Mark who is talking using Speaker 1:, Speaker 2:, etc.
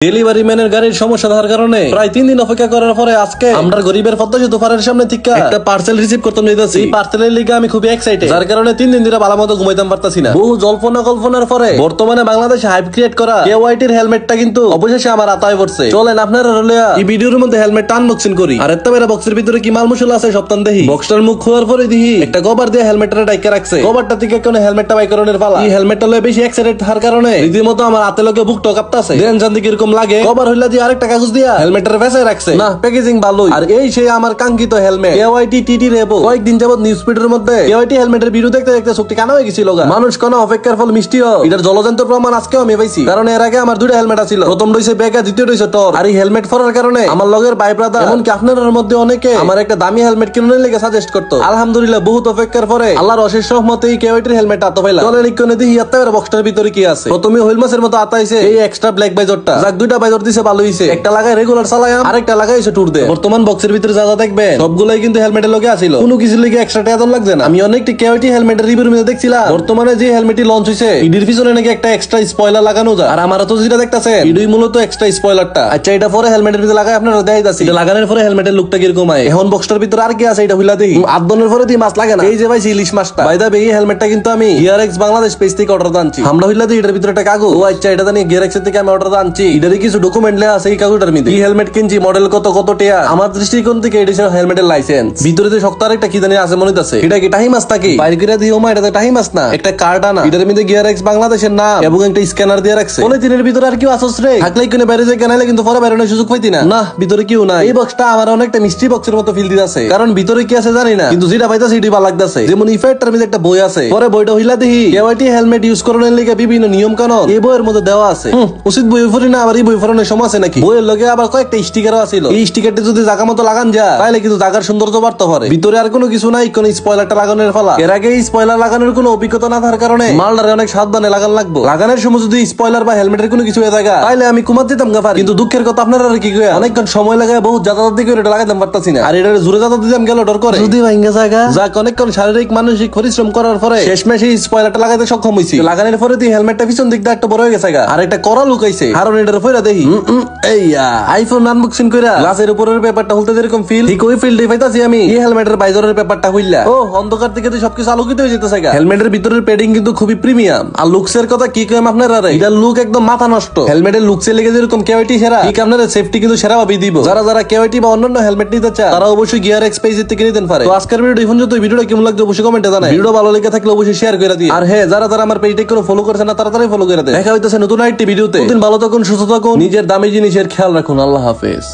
Speaker 1: Delivery ম্যানের গাড়ির সমস্যা থাকার কারণে প্রায় 3 দিন অপেক্ষা করার পরে আজকে আমরা গরিবের পদ্মা সেতু পারের সামনে থেকে একটা পার্সেল রিসিভ করতে নিতেছি। এই পার্সেলের লিগে আমি খুবই এক্সাইটেড, যার কারণে 3 দিন ধরে ভালো মতো ঘুমাইতে পারতাছি না। বহু জল্পনা কল্পনার পরে বর্তমানে বাংলাদেশে হাইপ ক্রিয়েট করা কেওয়াইটির হেলমেটটা কিন্তু অবশেষে আমার আতায় পড়ছে। চলেন আপনারা রলিয়া এই ভিডিওর মধ্যে হেলমেটটা আনবক্সিং করি। আর এত বড় বক্সের ভিতরে কি মাল মশলা আছে সপ্তাহ দেখি। বক্সটার মুখ খোলার পরে দেখি একটা কভার দিয়ে হেলমেটটা ডাইকা রাখছে। কভারটা থেকে কোন হেলমেটটা বাই করানোর পালা। এই হেলমেটটা লয়ে বেশি এক্সাইটেড থাকার কারণে রীতিমতো আমার হাতে লগে বুকটা কাঁপতাছে। দেন জানতে কিরকম লাগে। কভার হইলা দিয়ে আরেকটা কাগজ দিয়া হেলমেটের ভেসায় রাখছে। না, প্যাকেজিং ভালোই। আর এই সেই আমার কাঙ্ক্ষিত হেলমেট কেওয়াইটি টিটি রেবো। কয়েকদিন যাবত নিউজ ফিডের মধ্যে কেওয়াইটি হেলমেটের ভিডিও দেখতে দেখতে চোখটি কানা হয়ে গেছিল। মানুষ কোন অপেক্ষার ফল মিষ্টিও। এটার জলজন্ত প্রমাণ আজকেও আমি পাইছি, কারণ এর আগে আমার দুইটা হেলমেট ছিল। প্রথম রইছে বেগা, দ্বিতীয় রইছে টর। আর এই হেলমেট পরার কারণে আমার লগের ভাই ব্রাদার এমনকি আপনাদের মধ্যে অনেকে আমার একটা দামি হেলমেট কিনার লেগে সাজেস্ট করতো। আলহামদুলিল্লাহ বহুত অপেক্ষার পরে আল্লাহর অশেষ রহমতে এই কেওয়াইটির হেলমেট আতো পাইলাম। চলে লিখনে দেখি এত্তাবের বক্সটার ভিতরে কি আছে। প্রথমে হুইল মাছের মতো আতাইছে এই এক্সট্রা ব্ল্যাক বাইজরটা। যাক দুইটা বাইজর দিছে ভালো হইছে। একটা লাগাই রেগুলার চালায়াম, আরেকটা লাগাইছে ট্যুর দে। বর্তমান বক্সের ভিতরে যা যা দেখবেন সবগুলাই কিন্তু হেলমেটের লগে আছিল। কোনো কিছু লিগে এক্সট্রা টাকা দাম লাগছে না। আমি অনেকটি কেওয়াইটি হেলমেটের রিভিউর মধ্যে দেখছিলাম বর্তমানে যে হেলমেটটি লঞ্চ হইছে এর পিছনে নাকি একটা এক্সট্রা স্পয়লার লাগানো যায়। আর আমার তো যেটা দেখতাছেন এটাই মূলত এক্সট্রা স্পয়লারটা। আচ্ছা, এটা পরে হেলমেটের ভিতরে লাগাই আপনারা দেখাইতাছি। এটা লাগানোর পরে হেলমেটের লুকটা কিরকম হয়। এখন বক্সটার ভিতরে আর কি আছে এটা হইলা দেখি। আদনের পরে দিয়ে মাছ লাগে না। এই যে ভাই ইলিশ মাছটা ভাই দা এই হেলমেটটা কিন্তু আমি গিয়ারএক্স বাংলাদেশ পেজ থেকে অর্ডার আনছি। আমরা হইলা দিই এটার ভিতরে একটা কাগজ। ও আচ্ছা, এটা জানি গিয়ারএক্স থেকে আমি অর্ডার আনছি। এটারে কিছু ডকুমেন্ট লেখা আছে এই কাগজটার মধ্যে। এই হেলমেট কিনছি, মডেল কত কত টিয়া। আমার দৃষ্টিকোণ থেকে এটা ছিল হেলমেটের লাইসেন্স। ভিতরে যে শক্ত আরেকটা কি জানি আছে মনে আছে। এটা কি টাহি মাছ থাকে বাইরে করে দিও মা, এটা টাহি মাছ না, একটা কার্ড আনা। এটার মধ্যে গিয়ারএক্স বাংলাদেশের নাম এবং একটা স্ক্যানার দিয়ে রাখছে। বলে দিনের ভিতরে আর কি আসছ রে থাকলে কোন বাইরে যে কেনাইলে কিন্তু পরে বাইরে সুযোগ পাইতি না। না, ভিতরে কেউ নাই। এই বক্সটা আমার অনেকটা মিষ্টি বক্সের মতো ফিল দিতেছে, কারণ ভিতরে কি আছে জানি না, কিন্তু যেটা পাইতাছে সেটাই ভালো লাগতেছে। যেমন ইফেক্টটার মধ্যে একটা বই আছে। পরে বইটা হইলা দেখি কেওয়াইটি হেলমেট ইউজ করানোর লিগে বিভিন্ন নিয়ম কানুন এই বইয়ের মধ্যে দেওয়া আছে। উচিত বই পড়ি না, আবার এই বই পড়ানোর সময় আছে নাকি। বইয়ের লগে আবার কয়েকটা স্টিকারও আছিল। এই স্টিকারটা যদি জায়গা মতো লাগান যায় তাহলে কিন্তু জায়গার সৌন্দর্য বাড়তে পারে। ভিতরে আর কোনো কিছু নাই, কোন স্পয়লারটা লাগানোর ফলা। এর আগে স্পয়লার লাগানোর কোনো অভিজ্ঞতা না থাকার কারণে মালটারে অনেক সাবধানে লাগান লাগবে। লাগানোর সময় যদি স্পয়লার বা হেলমেটের কোনো কিছু হয়ে থাকে তাহলে আমি কুমার দিতাম গাফার। কিন্তু দুঃখের কথা আপনারা আর কি কইয়া অনেকক্ষণ সময় লাগায় বহুত যাতায়াত দিকে এটা লাগাইতাম পারতাছি না। আর এটা জোরে যাতায়াত দিতাম গেল ডর করে যদি ভাঙ্গা জায়গা যাক অনেকক্ষণ শারীরিক মানসিক পরিশ্রম করার পরে শেষমেশ এই স্পয়লারটা লাগাইতে সক্ষম হইছি। লাগানোর পরে দিয়ে হেলমেটটা পিছন দিকটা একটা বড় হয়ে গেছে আর একটা করা লুকাইছে। কারণ এটার ফয়রা দেখি এইয়া আইফোন আনবক্সিং কইরা গ্লাসের উপরের পেপারটা খুলতে যেরকম ফিল ঠিক ওই ফিলটাই পাইতাছি আমি এই হেলমেটের বাইজরের পেপারটা হইলা। ও অন্ধকার থেকে তো সবকিছু আলোকিত হয়ে যেতেছে। হেলমেটের ভিতরের প্যাডিং কিন্তু খুবই প্রিমিয়াম। আর লুকসের কথা কি কইম আপনারা রে, এটার লুক একদম মাথা নষ্ট। হেলমেটের লুকসের লেগে যেরকম কেওয়াইটি সেরা, ঠিক আপনারা সেফটি কিন্তু সেরা ভাবে দিব। যারা যারা কেওয়াইটি বা অন্যান্য হেলমেট নিতে চায় তারা অবশ্যই গিয়ারএক্স পেজ থেকে নিতে পারে। তো আজকের ভিডিও এখন যদি ভিডিওটা কেমন লাগছে অবশ্যই কমেন্টে জানাই। ভিডিও ভালো লেগে থাকলে অবশ্যই শেয়ার করে দিই। আর হ্যাঁ, যারা যারা আমার পেজটা কোনো ফলো করেছেন না তাড়াতাড়ি ফলো করে দেন। দেখা হইতেছে নতুন আরেকটি ভিডিওতে। দিন ভালো থাকুন, সুস্থ থাকুন, নিজের দামি জিনিসের খেয়াল রাখুন। আল্লাহ হাফেজ।